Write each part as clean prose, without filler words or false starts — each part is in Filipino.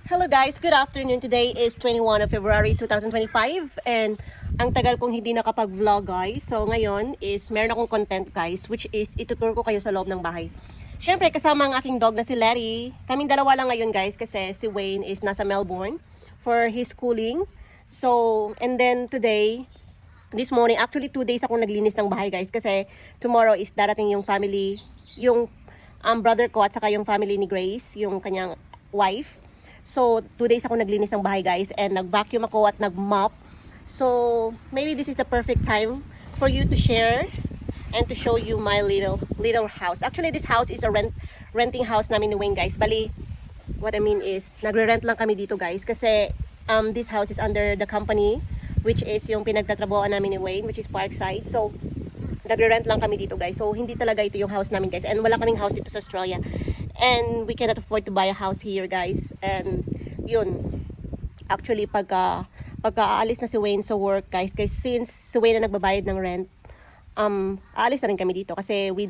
Hello guys, good afternoon. Today is 21 of February 2025 and ang tagal kong hindi nakapag-vlog guys. So ngayon is meron akong content guys which is itutur ko kayo sa loob ng bahay. Syempre kasama ang aking dog na si Larry. Kaming dalawa lang ngayon guys kasi si Wayne is nasa Melbourne for his schooling. So and then today, this morning, actually 2 days akong naglinis ng bahay guys kasi tomorrow is darating yung family, yung brother ko at saka yung family ni Grace, yung kanyang wife. So, 2 days ako naglinis ng bahay guys and nag-vacuum ako at nag-mop. So, maybe this is the perfect time for you to share and to show you my little house. Actually, this house is a renting house namin ni Wayne guys. Bali, what I mean is, nagre-rent lang kami dito guys kasi this house is under the company which is yung pinagtatrabuhan namin ni Wayne, which is Parkside. So, nagre-rent lang kami dito guys. So, hindi talaga ito yung house namin guys. And wala kaming house dito sa Australia. And we cannot afford to buy a house here guys. And yun, actually pagka aalis na si Wayne sa work guys, since si Wayne na nagbabayad ng rent, aalis na rin kami dito kasi we're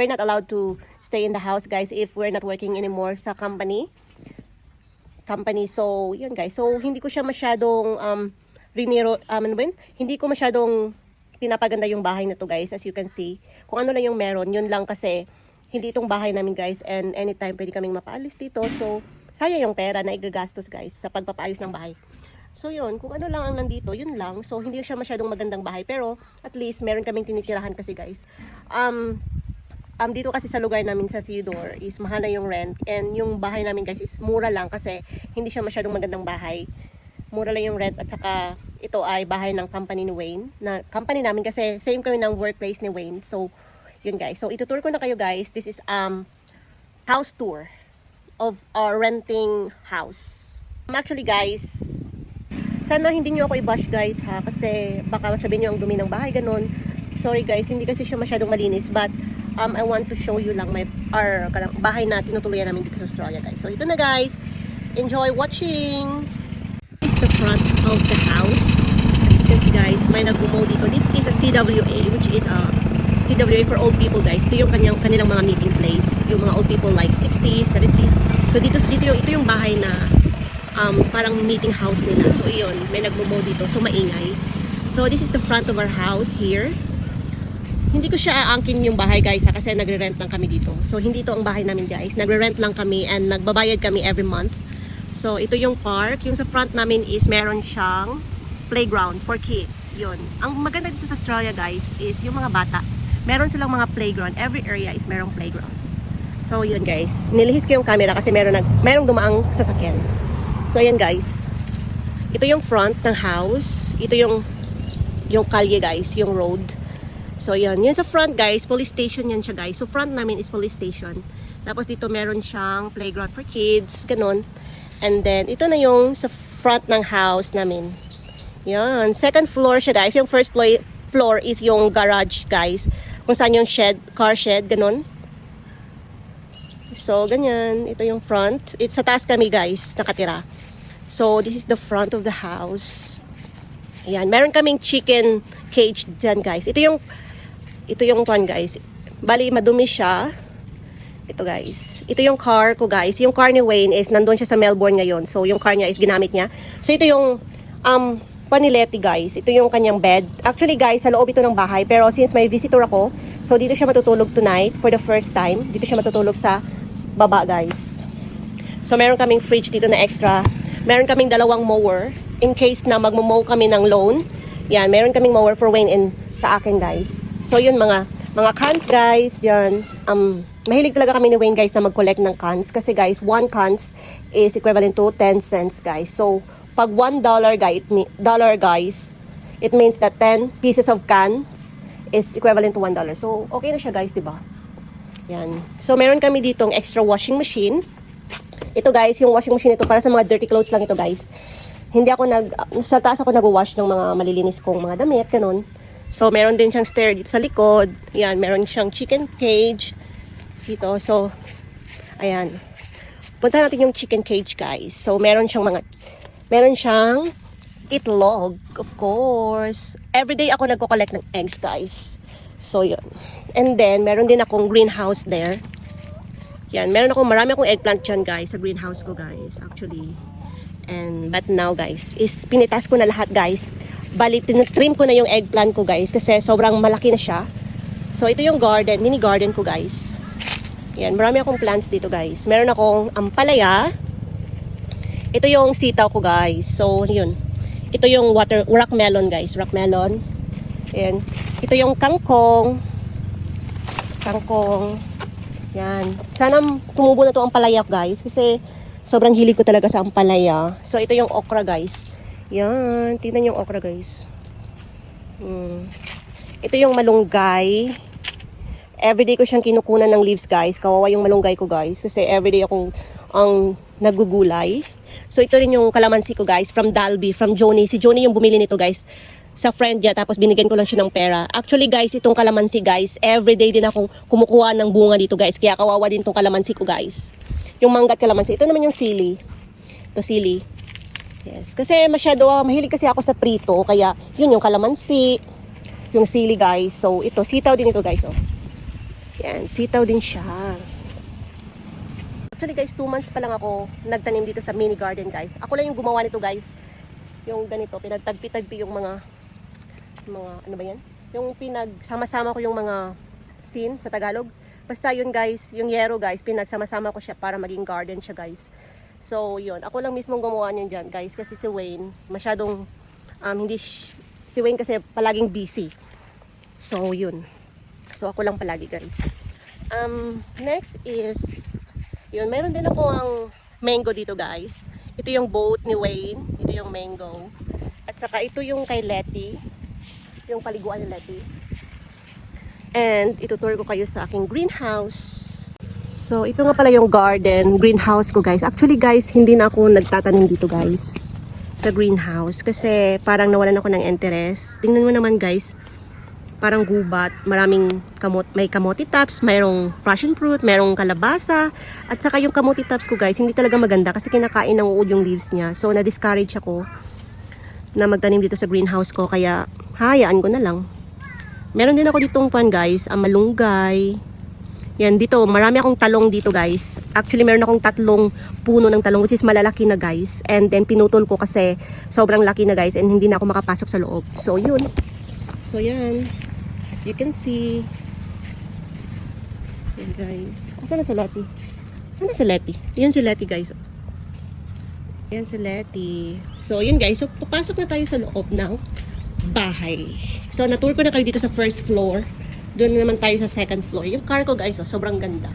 not allowed to stay in the house guys if we're not working anymore sa company. So yun guys, so hindi ko siya masyadong hindi ko masyadong pinapaganda yung bahay na to guys. As you can see, kung ano lang yung meron, yun lang kasi hindi itong bahay namin guys and anytime pwede kaming mapaalis dito. So, sayang yung pera na igagastos guys sa pagpapaayos ng bahay. So yun, kung ano lang ang nandito, yun lang. So, hindi siya masyadong magandang bahay pero at least meron kaming tinitirahan kasi guys. Dito kasi sa lugar namin sa Theodore is mahal na yung rent and yung bahay namin guys is mura lang kasi hindi siya masyadong magandang bahay. Mura lang yung rent at saka ito ay bahay ng company ni Wayne. Na company namin kasi same kami ng workplace ni Wayne. So, yun guys. So, itutur ko na kayo guys. This is house tour of our renting house. Actually guys, sana hindi nyo ako i-bash guys ha. Kasi baka masabihin nyo ang dumi ng bahay, ganun. Sorry guys, hindi kasi siya masyadong malinis. But, I want to show you lang our bahay na tinutuluyan namin dito sa Australia guys. So, ito na guys. Enjoy watching! This is the front of the house. As you can see guys, may nag-umow dito. This is a CWA, which is a CWA for old people guys. Ito yung kanilang mga meeting place. Yung mga old people like 60s, 70s. So ito yung bahay na parang meeting house nila. So yun, may nagmumow dito. So maingay. So this is the front of our house here. Hindi ko siya aangkin yung bahay guys kasi nagre-rent lang kami dito. So hindi ito ang bahay namin guys. Nagre-rent lang kami and nagbabayad kami every month. So ito yung park. Yung sa front namin is meron siyang playground for kids. Yun. Ang maganda dito sa Australia guys is yung mga bata. Meron silang mga playground. Every area is merong playground. So, yun guys. Nilihis ko yung camera kasi merong dumaang sasakyan. So, ayan guys. Ito yung front ng house. Ito yung kalye guys, yung road. So, yun. Yun sa front guys, police station yan siya guys. So, front namin is police station. Tapos dito meron siyang playground for kids. Ganun. And then, ito na yung sa front ng house namin. Yan. Second floor siya guys. Yung first floor is yung garage guys. Kung saan yung car shed, ganun. So, ganyan. Ito yung front. Sa taas kami, guys, nakatira. So, this is the front of the house. Ayan. Meron kaming chicken cage dyan, guys. Ito yung one, guys. Bali, madumi siya. Ito, guys. Ito yung car ko, guys. Yung car ni Wayne is nandun siya sa Melbourne ngayon. So, yung car niya is ginamit niya. So, ito yung Panileti guys. Ito yung kanyang bed. Actually guys, sa loob ito ng bahay. Pero since may visitor ako, so dito siya matutulog tonight for the first time. Dito siya matutulog sa baba guys. So meron kaming fridge dito na extra. Meron kaming dalawang mower. In case na magmo-mow kami ng lawn. Yan, meron kaming mower for Wayne and sa akin guys. So yun mga cans guys. Yan. Mahilig talaga kami ni Wayne guys na mag-collect ng cans. Kasi guys, 1 cans is equivalent to 10 cents guys. So pag $1 guys, it means that 10 pieces of cans is equivalent to $1. So, okay na siya guys, diba? Yan. So, meron kami ditong extra washing machine. Ito guys, yung washing machine ito para sa mga dirty clothes lang ito guys. Hindi ako sa taas ako nag-wash ng mga malilinis kong mga damit, ganun. So, meron din siyang stair dito sa likod. Yan, meron siyang chicken cage dito. So, ayan. Punta natin yung chicken cage guys. So, meron siyang itlog, of course. Everyday ako nagko-collect ng eggs, guys. So, yun. And then, meron din akong greenhouse there. Yan, marami akong eggplant dyan guys, sa greenhouse ko guys, actually. And, but now guys, is pinitas ko na lahat guys. Bali, trim ko na yung eggplant ko guys, kasi sobrang malaki na siya. So, ito yung garden, mini garden ko guys. Yan, marami akong plants dito guys. Meron akong ampalaya. Ito yung sitaw ko guys. So, yun. Ito yung rock melon guys, rock melon. Ayan. Ito yung kangkong. Kangkong. Yan. Sana tumubo na to ang palaya guys, kasi sobrang hilig ko talaga sa ampalaya. So, ito yung okra, guys. Yan. Tingnan yung okra, guys. Ito yung malunggay. Everyday ko siyang kinukunan ng leaves, guys. Kawawa yung malunggay ko, guys. Kasi everyday akong nagugulay. So, ito rin yung kalamansi ko, guys. From Dalby. From Joni. Si Joni yung bumili nito, guys. Sa friend niya. Tapos, binigyan ko lang siya ng pera. Actually, guys, itong kalamansi, guys. Everyday din akong kumukuha ng bunga dito, guys. Kaya kawawa din itong kalamansi ko, guys. Yung manggat kalamansi. Ito naman yung sili. Ito sili. Yes. Kasi mahilig kasi ako sa prito. Kaya yun yung kalamansi. Yung sili guys. So ito, sitaw din ito guys. Oh. Yan, sitaw din siya. Actually guys, 2 months pa lang ako nagtanim dito sa mini garden guys. Ako lang yung gumawa nito guys. Yung ganito, pinagtagpi-tagpi yung mga ano ba yan? Yung pinagsama-sama ko yung mga sin sa Tagalog. Basta yun guys, yung yero guys, pinagsama-sama ko siya para maging garden siya guys. So yun, ako lang mismong gumawa niyan dyan guys, kasi si Wayne masyadong, si Wayne kasi palaging busy. So yun, so ako lang palagi guys. Next is, yun, meron din ako ang mango dito guys. Ito yung boat ni Wayne, ito yung mango. At saka ito yung kay Letty, yung paliguan ni Letty. And itutur ko kayo sa aking greenhouse. So, ito nga pala yung greenhouse ko guys. Actually guys, hindi na ako nagtatanim dito guys sa greenhouse. Kasi parang nawalan ako ng interest. Tingnan mo naman guys, parang gubat. Maraming may kamote tops, mayroong passion fruit, mayroong kalabasa. At saka yung kamote tops ko guys, hindi talaga maganda kasi kinakain ng uod yung leaves niya. So, na-discourage ako na magtanim dito sa greenhouse ko. Kaya, hayaan ko na lang. Meron din ako ditong guys, ang malunggay. Yan, dito, marami akong talong dito guys. Actually, meron akong 3 puno ng talong which is malalaki na guys. And then, pinutol ko kasi sobrang laki na guys and hindi na ako makapasok sa loob. So, yun. So, yan. As you can see. Yan guys. Saan na si Letty? Saan na si Letty? Yan si Letty guys. Yan si Letty. So, yun guys. So, papasok na tayo sa loob ng bahay. So, na-tour ko na kayo dito sa first floor. Doon na naman tayo sa second floor. Yung car ko guys, sobrang ganda.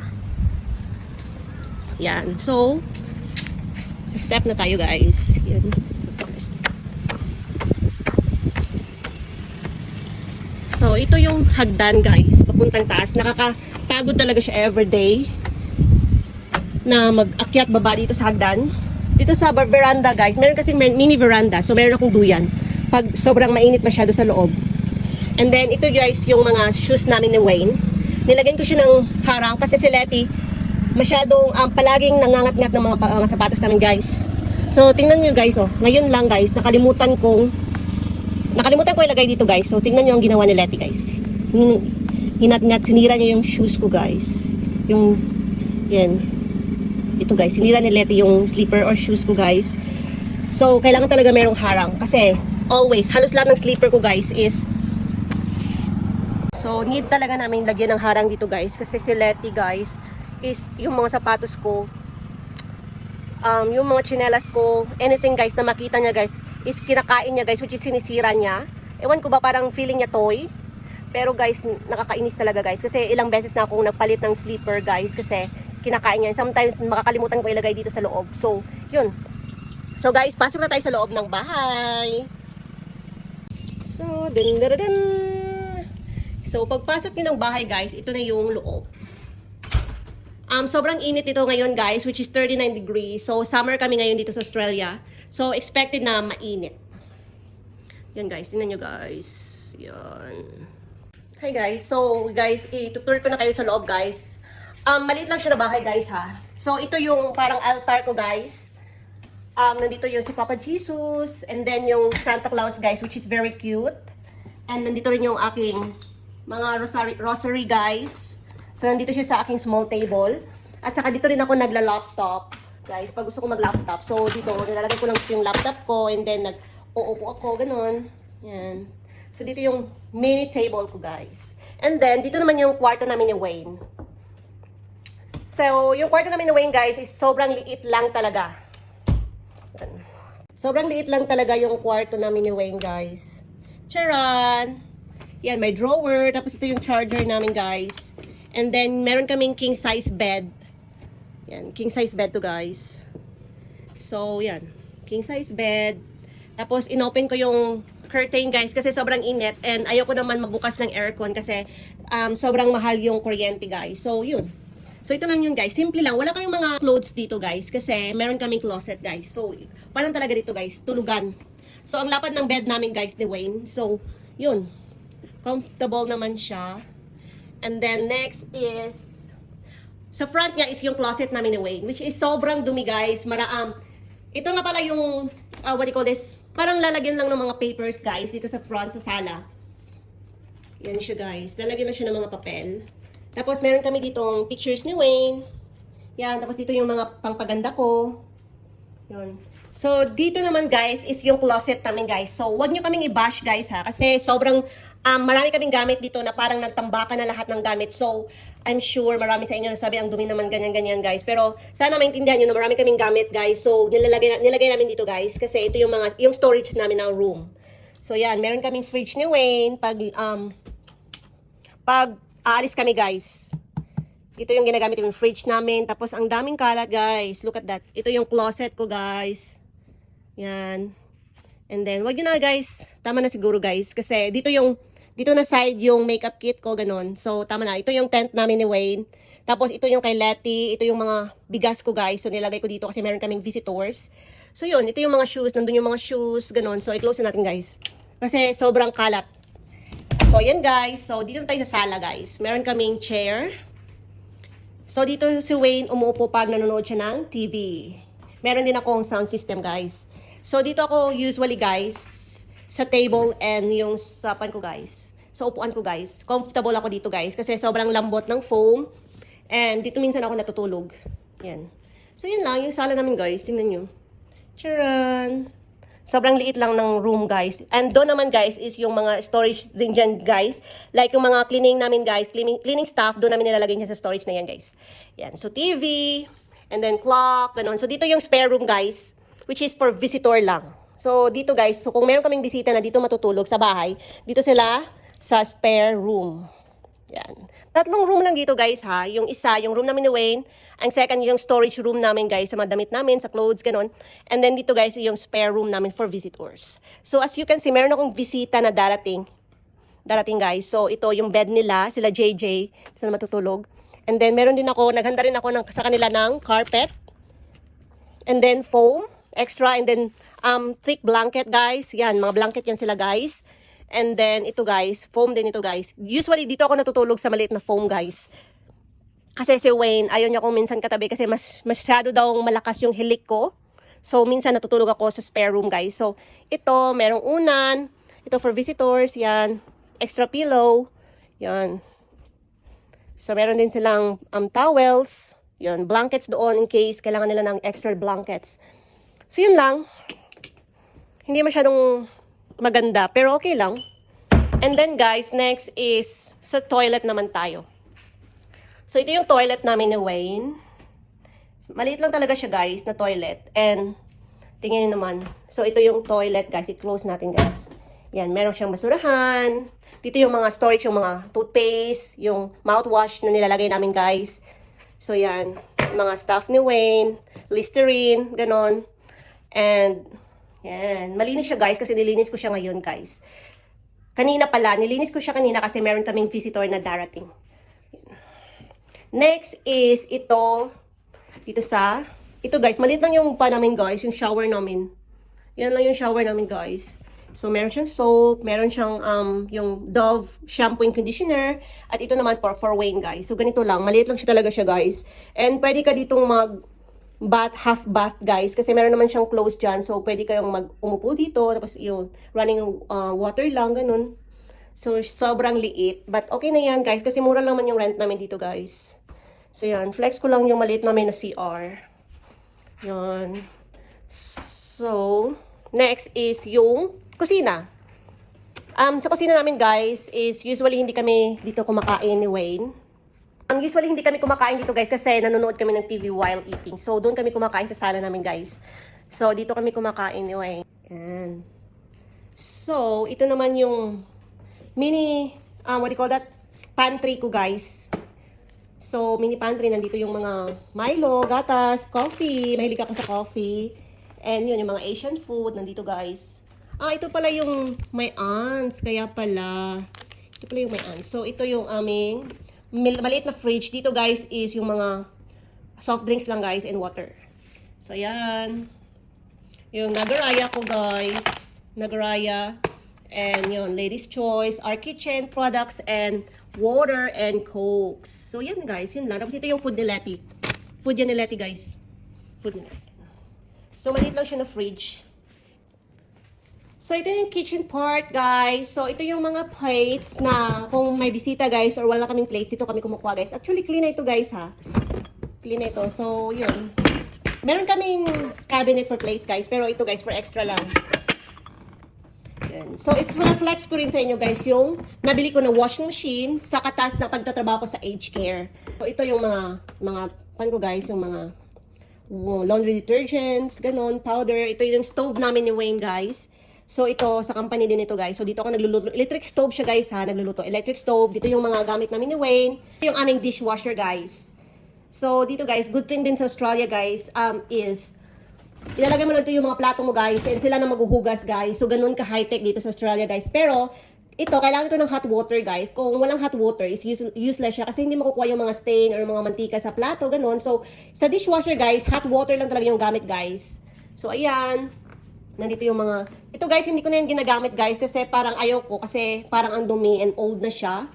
Yan. So, sa step na tayo guys. Yan. So, ito yung hagdan guys. Papuntang taas. Nakakapagod talaga siya everyday. Na mag-akyat baba dito sa hagdan. Dito sa veranda guys. Meron kasing mini veranda. So, meron akong duyan. Pag sobrang mainit masyado sa loob. And then, ito guys, yung mga shoes namin ni Wayne. Nilagyan ko siya ng harang kasi si Letty masyadong palaging nangangat-ngat ng mga sapatos namin guys. So, tingnan nyo guys, oh. Ngayon lang guys, nakalimutan ko ilagay dito guys. So, tingnan nyo ang ginawa ni Letty guys. Hinat-ngat, sinira niya yung shoes ko guys. Yan. Ito guys, sinira ni Letty yung slipper or shoes ko guys. So, kailangan talaga merong harang kasi always, halos lahat ng slipper ko guys is so, need talaga namin lagyan ng harang dito guys. Kasi si Letty guys, is yung mga sapatos ko, yung mga tsinelas ko, anything guys na makita niya guys, is kinakain niya guys, which is sinisira niya. Ewan ko ba, parang feeling niya toy. Pero guys, nakakainis talaga guys. Kasi ilang beses na akong nagpalit ng slipper guys. Kasi kinakain niya. Sometimes makakalimutan ko ilagay dito sa loob. So, yun. So guys, pasok na tayo sa loob ng bahay. So, So, pagpasok nyo ng bahay guys, ito na yung loob. Sobrang init ito ngayon guys, which is 39 degrees. So, summer kami ngayon dito sa Australia. So, expected na mainit. Yan guys, tingnan nyo guys. Yan. Hi guys, so guys, itutur ko na kayo sa loob guys. Maliit lang siya na bahay guys ha. So, ito yung parang altar ko guys. Nandito yung si Papa Jesus. And then yung Santa Claus guys, which is very cute. And nandito rin yung aking mga rosary guys. So, nandito siya sa aking small table. At saka dito rin ako nagla-laptop. Guys, pag gusto ko mag-laptop. So, dito, nilalagay ko lang yung laptop ko and then nag-uupo ako, ganun. Yan. So, dito yung mini table ko, guys. And then, dito naman yung kwarto namin ni Wayne. So, yung kwarto namin ni Wayne, guys, is sobrang liit lang talaga. Yan. Sobrang liit lang talaga yung kwarto namin ni Wayne, guys. Charan! Yan, may drawer. Tapos ito yung charger namin, guys. And then, meron kaming king-size bed. Yan, king-size bed to, guys. So, yan. King-size bed. Tapos, inopen ko yung curtain, guys, kasi sobrang init. And ayoko naman magbukas ng aircon kasi sobrang mahal yung kuryente, guys. So, yun. So, ito lang yun, guys. Simple lang. Wala kaming mga clothes dito, guys. Kasi meron kaming closet, guys. So, parang talaga dito, guys. Tulugan. So, ang lapad ng bed namin, guys, ni Wayne. So, yun. Comfortable naman siya. And then, next is, sa front niya is yung closet namin ni Wayne. Which is sobrang dumi, guys. Ito nga pala yung, what do you call this? Parang lalagyan lang ng mga papers, guys. Dito sa front, sa sala. Yan siya, guys. Lalagyan lang siya ng mga papel. Tapos, meron kami ditong pictures ni Wayne. Yan. Tapos, dito yung mga pangpaganda ko. Yun. So, dito naman, guys, is yung closet namin, guys. So, wag nyo kaming i-bash, guys, ha. Kasi, sobrang, marami kaming gamit dito na parang nagtambakan na lahat ng gamit. So, I'm sure marami sa inyo nasabi, ang dumi naman, ganyan-ganyan, guys. Pero, sana maintindihan nyo na marami kaming gamit, guys. So, nilagay namin dito, guys. Kasi, ito yung storage namin ng room. So, yan. Meron kaming fridge ni Wayne. Pag aalis kami, guys. Ito yung ginagamit yung fridge namin. Tapos, ang daming kalat, guys. Look at that. Ito yung closet ko, guys. Yan. And then, wag yun na, guys. Tama na siguro, guys. Kasi, dito na side yung makeup kit ko, ganun. So, tama na. Ito yung tent namin ni Wayne. Tapos, ito yung kay Letty. Ito yung mga bigas ko, guys. So, nilagay ko dito kasi meron kaming visitors. So, yun. Ito yung mga shoes. Nandun yung mga shoes, ganun. So, i-close na natin, guys. Kasi, sobrang kalat. So, yan guys. So, dito tayo sa sala guys. Meron kaming chair. So, dito si Wayne umuupo pag nanonood siya ng TV. Meron din akong sound system guys. So, dito ako usually guys, sa table and yung sapan ko guys. So, upuan ko guys. Comfortable ako dito guys. Kasi sobrang lambot ng foam. And dito minsan ako natutulog. Yan. So, yun lang. Yung sala namin guys. Tingnan nyo. Charan! Sobrang liit lang ng room, guys. And doon naman, guys, is yung mga storage din dyan, guys. Like yung mga cleaning namin, guys. Cleaning stuff, doon namin nilalagay niya sa storage na yan, guys. Yan. So, TV. And then, clock. Ganun. So, dito yung spare room, guys. Which is for visitor lang. So, dito, guys. So, kung meron kaming bisita na dito matutulog sa bahay, dito sila sa spare room. Yan. Tatlong room lang dito, guys, ha. Yung isa, yung room namin ni Wayne. Ang second, yung storage room namin, guys, sa mga damit namin, sa clothes, ganun. And then dito, guys, yung spare room namin for visitors. So, as you can see, meron akong bisita na darating. Guys. So, ito yung bed nila, sila JJ, sila matutulog. And then, meron din ako, naghanda rin ako sa kanila ng carpet. And then, foam, extra. And then, thick blanket, guys. Yan, mga blanket yan sila, guys. And then, ito, guys, foam din ito, guys. Usually, dito ako natutulog sa maliit na foam, guys. Kasi si Wayne, ayaw niya kung minsan katabi kasi masyado daw malakas yung hilik ko. So, minsan natutulog ako sa spare room, guys. So, ito, merong unan. Ito for visitors, yan. Extra pillow. Yan. So, meron din silang towels. Yan, blankets doon in case kailangan nila ng extra blankets. So, yun lang. Hindi masyadong maganda, pero okay lang. And then, guys, next is sa toilet naman tayo. So, ito yung toilet namin ni Wayne. Maliit lang talaga siya, guys, na toilet. And, tingnan nyo naman. So, ito yung toilet, guys. I-close natin, guys. Yan, meron siyang basurahan. Dito yung mga storage, yung mga toothpaste, yung mouthwash na nilalagay namin, guys. So, yan. Mga stuff ni Wayne. Listerine, ganon. And, yan. Malinis siya, guys, kasi nilinis ko siya ngayon, guys. Kanina pala, nilinis ko siya kanina kasi meron kaming visitor na darating. Next is ito, ito guys, maliit lang yung pa namin guys, yung shower namin. Yan lang yung shower namin guys. So, meron siyang soap, meron siyang yung Dove shampoo and conditioner, at ito naman for Wayne guys. So, ganito lang, maliit lang siya talaga siya guys. And pwede ka ditong half bath guys, kasi meron naman siyang closed dyan. So, pwede kayong umupo dito, tapos yung running water lang, ganun. So, sobrang liit. But okay na yan guys, kasi mura lang man yung rent namin dito guys. So, yan. Flex ko lang yung maliit namin na CR. Yan. So, next is yung kusina. Sa kusina namin, guys, is usually hindi kami dito kumakain ni Wayne. Usually hindi kami kumakain dito, guys, kasi nanonood kami ng TV while eating. So, doon kami kumakain sa sala namin, guys. So, dito kami kumakain ni Wayne. Yan. So, ito naman yung mini, what do you call that? Pantry ko, guys. So, mini pantry, nandito yung mga Milo, gatas, coffee. Mahilig ako sa coffee. And yun, yung mga Asian food, nandito, guys. Ito pala yung may aunts. Kaya pala. Ito pala yung may aunts. So, ito yung aming maliit na fridge. Dito, guys, is yung mga soft drinks lang, guys, and water. So, ayan. Yung Nagaraya ko, guys. Nagaraya. And yun, Ladies Choice, our kitchen products, and water and cokes. So, yan, guys. Yun lang. Tapos ito yung food ni Letty. Food yan ni Letty, guys. Food ni Letty. So, maliit lang siya na fridge. So, ito yung kitchen part, guys. So, ito yung mga plates na kung may bisita, guys, or wala kaming plates, ito kami kumukuha, guys. Actually, clean na ito, guys, ha. Clean na ito. So, yun. Meron kaming cabinet for plates, guys. Pero ito, guys, for extra lang. Yan. So, i-flex ko rin sa inyo, guys, yung nabili ko na washing machine sa katas ng pagtatrabaho ko sa aged care. So, ito yung mga pan ko, guys, yung mga laundry detergents, ganon, powder. Ito yung stove namin ni Wayne, guys. So, ito, sa company din ito, guys. So, dito ako nagluluto. Electric stove siya, guys, ha. Nagluluto. Electric stove. Dito yung mga gamit namin ni Wayne. Ito yung aming dishwasher, guys. So, dito, guys, good thing din sa Australia, guys, is ilalagay mo lang ito yung mga plato mo, guys, and sila na maghuhugas, guys. So, ganun ka-high-tech dito sa Australia, guys. Pero, ito, kailangan ito ng hot water, guys. Kung walang hot water, is useless siya kasi hindi makukuha yung mga stain or mga mantika sa plato, ganun. So, sa dishwasher, guys, hot water lang talaga yung gamit, guys. So, ayan. Nandito yung mga... Ito, guys, hindi ko na yung ginagamit, guys, kasi parang ayaw ko, kasi parang ang dumi and old na siya.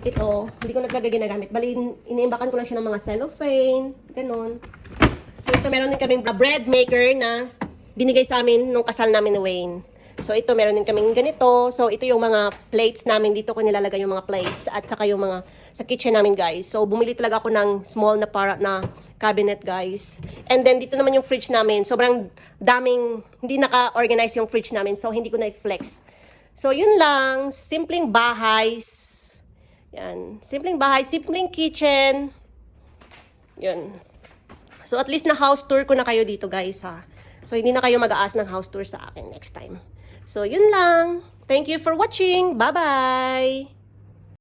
Ito, hindi ko na talaga ginagamit. Bali, iniimbakan ko lang siya ng mga cellophane, ganun. So, ito meron din kaming bread maker na binigay sa amin nung kasal namin ni Wayne. So, ito meron din kaming ganito. So, ito yung mga plates namin. Dito ko nilalagay yung mga plates at saka yung mga sa kitchen namin, guys. So, bumili talaga ako ng small na cabinet, guys. And then, dito naman yung fridge namin. Sobrang daming, hindi naka-organize yung fridge namin. So, hindi ko na-flex. So, yun lang. Simpleng bahay. Yan. Simpleng bahay, simpleng kitchen. Yun. So, at least na house tour ko na kayo dito, guys, ha. So, hindi na kayo mag-aas ng house tour sa akin next time. So, yun lang. Thank you for watching. Bye-bye!